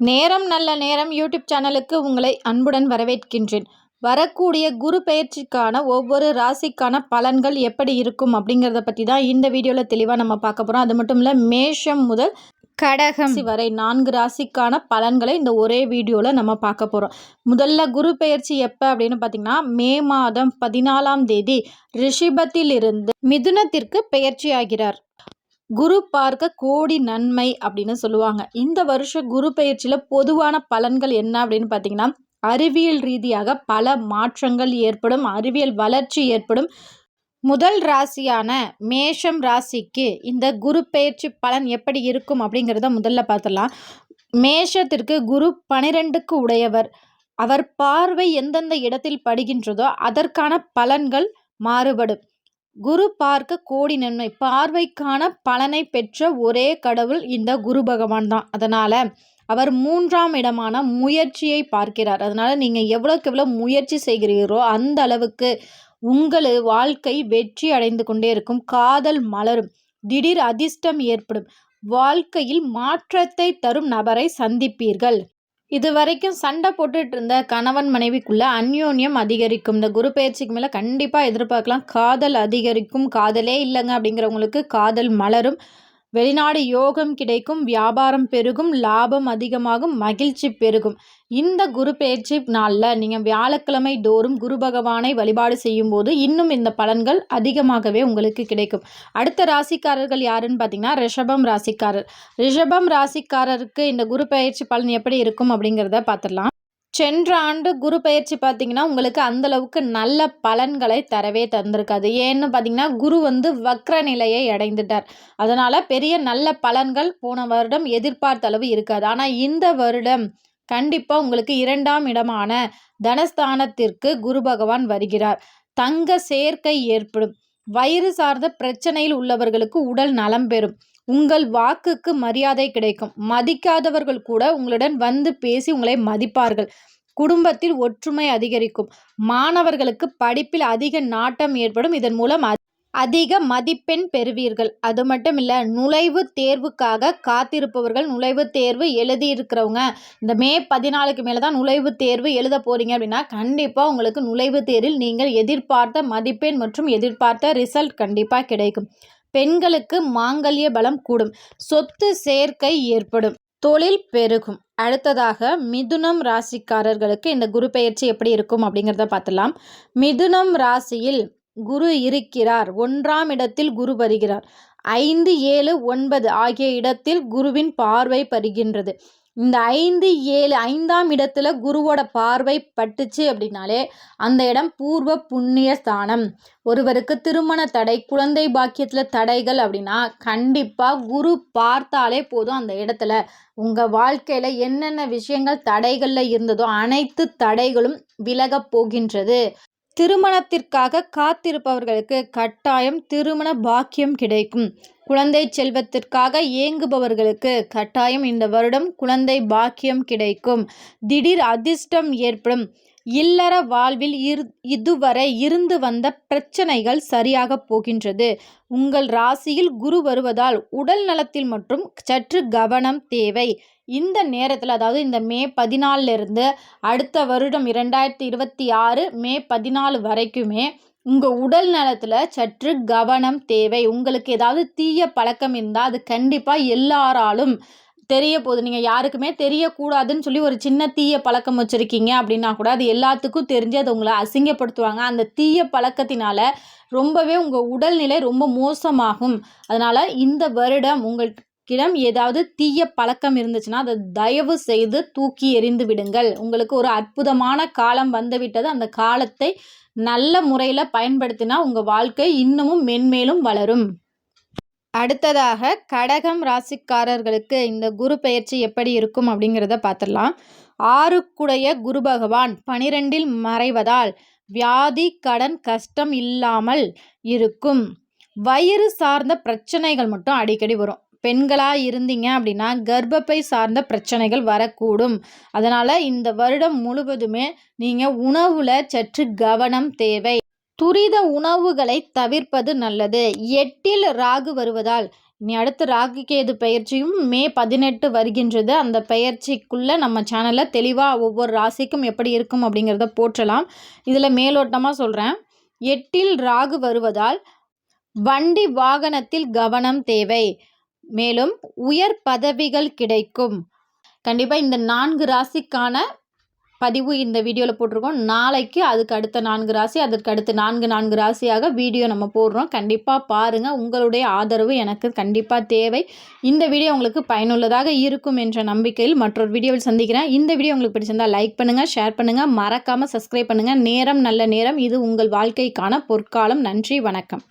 நேரம் நல்ல நேரம் யூடியூப் சேனலுக்கு உங்களை அன்புடன் வரவேற்கின்றேன். வரக்கூடிய குரு பெயர்ச்சிக்கான ஒவ்வொரு ராசிக்கான பலன்கள் எப்படி இருக்கும் அப்படிங்கிறத பற்றி தான் இந்த வீடியோவில் தெளிவாக நம்ம பார்க்க போகிறோம். அது மட்டும் இல்லை, மேஷம் முதல் கடகம் வரை 4 ராசிக்கான பலன்களை இந்த ஒரே வீடியோவில் நம்ம பார்க்க போகிறோம். முதல்ல குரு பெயர்ச்சி எப்போ அப்படின்னு பார்த்தீங்கன்னா, மே மாதம் 14ஆம் தேதி ரிஷபத்திலிருந்து மிதுனத்திற்கு பெயர்ச்சி ஆகிறார். குரு பார்க்க கோடி நன்மை அப்படின்னு சொல்லுவாங்க. இந்த வருஷம் குரு பெயர்ச்சியில் பொதுவான பலன்கள் என்ன அப்படின்னு பார்த்தீங்கன்னா, அறிவியல் ரீதியாக பல மாற்றங்கள் ஏற்படும், அறிவியல் வளர்ச்சி ஏற்படும். முதல் ராசியான மேஷம் ராசிக்கு இந்த குரு பெயர்ச்சி பலன் எப்படி இருக்கும் அப்படிங்கிறத முதல்ல பார்த்துடலாம். மேஷத்திற்கு குரு 12க்கு உடையவர். அவர் பார்வை எந்தெந்த இடத்தில் படுகின்றதோ அதற்கான பலன்கள் மாறுபடும். குரு பார்க்க கோடி நன்மை. பார்வைக்கான பலனை பெற்ற ஒரே கடவுள் இந்த குரு பகவான் தான். அதனால் அவர் 3ஆம் இடமான முயற்சியை பார்க்கிறார். அதனால் நீங்கள் எவ்வளோக்கு எவ்வளோ முயற்சி செய்கிறீரோ அந்த அளவுக்கு உங்கள் வாழ்க்கை வெற்றி அடைந்து கொண்டே இருக்கும். காதல் மலரும், திடீர் அதிர்ஷ்டம் ஏற்படும், வாழ்க்கையில் மாற்றத்தை தரும் நபரை சந்திப்பீர்கள். இது வரைக்கும் சண்டை போட்டுட்டு இருந்த கணவன் மனைவிக்குள்ள அந்யோன்யம் அதிகரிக்கும். இந்த குரு பெயர்ச்சிக்கு மேலே கண்டிப்பாக எதிர்பார்க்கலாம். காதல் அதிகரிக்கும். காதலே இல்லைங்க அப்படிங்கிறவங்களுக்கு காதல் மலரும். வெளிநாடு யோகம் கிடைக்கும். வியாபாரம் பெருகும். லாபம் அதிகமாகும். மகிழ்ச்சி பெருகும். இந்த குரு பெயர்ச்சி நாளில் நீங்கள் வியாழக்கிழமை தோறும் குரு பகவானை வழிபாடு செய்யும் போது இன்னும் இந்த பலன்கள் அதிகமாகவே உங்களுக்கு கிடைக்கும். அடுத்த ராசிக்காரர்கள் யாருன்னு பார்த்தீங்கன்னா, ரிஷபம் ராசிக்காரர். ரிஷபம் ராசிக்காரருக்கு இந்த குரு பெயர்ச்சி பலன் எப்படி இருக்கும் அப்படிங்கிறத பார்த்துடலாம். சென்ற ஆண்டு குரு பெயர்ச்சி பார்த்தீங்கன்னா உங்களுக்கு அந்தளவுக்கு நல்ல பலன்களை தரவே தந்திருக்காது. ஏன்னு பார்த்தீங்கன்னா, குரு வக்ர நிலையை அடைந்துட்டார். அதனால் பெரிய நல்ல பலன்கள் போன வருடம் எதிர்பார்த்த அளவு இருக்காது. ஆனால் இந்த வருடம் கண்டிப்பாக உங்களுக்கு 2ஆம் இடமான தனஸ்தானத்திற்கு குரு பகவான் வருகிறார். தங்க சேர்க்கை ஏற்படும். வயிறு சார்ந்த பிரச்சனையில் உள்ளவர்களுக்கு உடல் நலம் பெறும். உங்கள் வாக்குக்கு மரியாதை கிடைக்கும். மதிக்காதவர்கள் கூட உங்களுடன் வந்து பேசி உங்களை மதிப்பார்கள். குடும்பத்தில் ஒற்றுமை அதிகரிக்கும். மாணவர்களுக்கு படிப்பில் அதிக நாட்டம் ஏற்படும். இதன் மூலம் அதிக மதிப்பெண் பெறுவீர்கள். அது மட்டும் இல்லை, நுழைவுத் தேர்வுக்காக காத்திருப்பவர்கள், நுழைவுத் தேர்வு எழுதியிருக்கிறவங்க இந்த மே 14க்கு மேலே தான் நுழைவுத் தேர்வு எழுத போகிறீங்க அப்படின்னா கண்டிப்பாக உங்களுக்கு நுழைவுத் தேர்வில் நீங்கள் எதிர்பார்த்த மதிப்பெண் மற்றும் எதிர்பார்த்த ரிசல்ட் கண்டிப்பாக கிடைக்கும். பெண்களுக்கு மாங்கல்ய பலம் கூடும். சொத்து சேர்க்கை ஏற்படும். தொழில் பெருகும். அடுத்ததாக மிதுனம் ராசிக்காரர்களுக்கு இந்த குரு பெயர்ச்சி எப்படி இருக்கும் அப்படிங்கிறத பார்த்துலாம். மிதுனம் ராசியில் குரு இருக்கிறார். 1ஆம் இடத்தில் குரு வருகிறார். 5, 7, 9 ஆகிய இடத்தில் குருவின் பார்வை படுகின்றது. இந்த 5, 7 5ஆம் இடத்துல குருவோட பார்வை பட்டுச்சு அப்படின்னாலே அந்த இடம் பூர்வ புண்ணிய ஸ்தானம். ஒருவருக்கு திருமண தடை, குழந்தை பாக்கியத்தில் தடைகள் அப்படின்னா கண்டிப்பாக குரு பார்த்தாலே போதும். அந்த இடத்துல உங்கள் வாழ்க்கையில் என்னென்ன விஷயங்கள் தடைகளில் இருந்ததோ அனைத்து தடைகளும் விலகப் போகின்றது. திருமணத்திற்காக காத்திருப்பவர்களுக்கு கட்டாயம் திருமண பாக்கியம் கிடைக்கும். குழந்தை செல்வத்திற்காக ஏங்குபவர்களுக்கு கட்டாயம் இந்த வருடம் குழந்தை பாக்கியம் கிடைக்கும். திடீர் அதிர்ஷ்டம் ஏற்படும். இல்லற வாழ்வில் இதுவரை இருந்து வந்த பிரச்சனைகள் சரியாக போகின்றது. உங்கள் ராசியில் குரு வருவதால் உடல் நலத்தில் மற்றும் சற்று கவனம் தேவை. இந்த நேரத்தில், அதாவது இந்த மே 14லிருந்து அடுத்த வருடம் 2026 மே 14 வரைக்குமே உங்கள் உடல் நலத்தில் சற்று கவனம் தேவை. உங்களுக்கு ஏதாவது தீய பழக்கம் இருந்தால் அது கண்டிப்பாக எல்லாராலும் தெரிய போகுது. நீங்கள் யாருக்குமே தெரியக்கூடாதுன்னு சொல்லி ஒரு சின்ன தீய பழக்கம் வச்சுருக்கீங்க அப்படின்னா கூட அது எல்லாத்துக்கும் தெரிஞ்சு அது உங்களை அசிங்கப்படுத்துவாங்க. அந்த தீய பழக்கத்தினால ரொம்பவே உங்கள் உடல்நிலை ரொம்ப மோசமாகும். அதனால் இந்த வருடம் உங்களிடம் ஏதாவது தீய பழக்கம் இருந்துச்சுன்னா அதை தயவு செய்து தூக்கி எறிந்து விடுங்கள். உங்களுக்கு ஒரு அற்புதமான காலம் வந்துவிட்டது. அந்த காலத்தை நல்ல முறையில் பயன்படுத்தினா உங்கள் வாழ்க்கை இன்னமும் மென்மேலும் வளரும். அடுத்ததாக கடகம் ராசிக்காரர்களுக்கு இந்த குரு பெயர்ச்சி எப்படி இருக்கும் அப்படிங்கிறத பார்த்துடலாம். 6க்குடைய குரு பகவான் 12இல் மறைவதால் வியாதி, கடன், கஷ்டம் இல்லாமல் இருக்கும். வயிறு சார்ந்த பிரச்சனைகள் மட்டும் அடிக்கடி வரும். பெண்களாக இருந்தீங்க அப்படின்னா கர்ப்பப்பை சார்ந்த பிரச்சனைகள் வரக்கூடும். அதனால் இந்த வருடம் முழுவதுமே நீங்கள் உணவில் சற்று கவனம் தேவை. துரித உணவுகளை தவிர்ப்பது நல்லது. 8இல் ராகு வருவதால் இனி அடுத்து ராகு கேது பயிற்சியும் மே 18 வருகின்றது. அந்த பயிற்சிக்குள்ளே நம்ம சேனலில் தெளிவாக ஒவ்வொரு ராசிக்கும் எப்படி இருக்கும் அப்படிங்கிறத போற்றலாம். இதில் மேலோட்டமாக சொல்கிறேன். 8ல் ராகு வருவதால் வண்டி வாகனத்தில் கவனம் தேவை. மேலும் உயர் பதவிகள் கிடைக்கும். கண்டிப்பாக இந்த 4 ராசிக்கான பதிவு இந்த வீடியோவில் போட்டிருக்கோம். நாளைக்கு அதுக்கு அடுத்த 4 ராசி, அதற்கு அடுத்து 4 ராசியாக வீடியோ நம்ம போடுறோம். கண்டிப்பாக பாருங்கள். உங்களுடைய ஆதரவு எனக்கு கண்டிப்பாக தேவை. இந்த வீடியோ உங்களுக்கு பயனுள்ளதாக இருக்கும் என்ற நம்பிக்கையில் மற்றொரு வீடியோவில் சந்திக்கிறேன். இந்த வீடியோ உங்களுக்கு பிடிச்சிருந்தால் லைக் பண்ணுங்கள், ஷேர் பண்ணுங்கள், மறக்காமல் சப்ஸ்கிரைப் பண்ணுங்கள். நேரம் நல்ல நேரம். இது உங்கள் வாழ்க்கைக்கான பொற்காலம். நன்றி, வணக்கம்.